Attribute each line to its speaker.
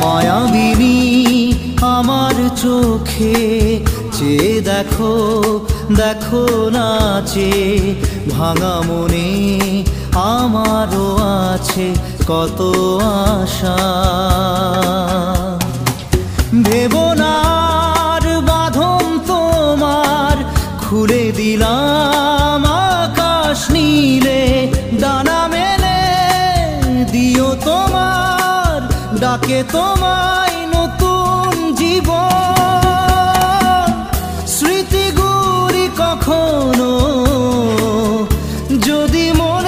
Speaker 1: মায়াবিনী আমার চোখে চেয়ে দেখো, দেখো নাচে ভাঙা মনে আমারও আছে কত আশা। ভেবনার বাঁধন তোমার খুলে দিলাম আকাশ নীলে, ডানা মেলে দিও তোমার ডাকে তোমায় নতুন জীবন। স্মৃতিগুলি কখনো যদি মনে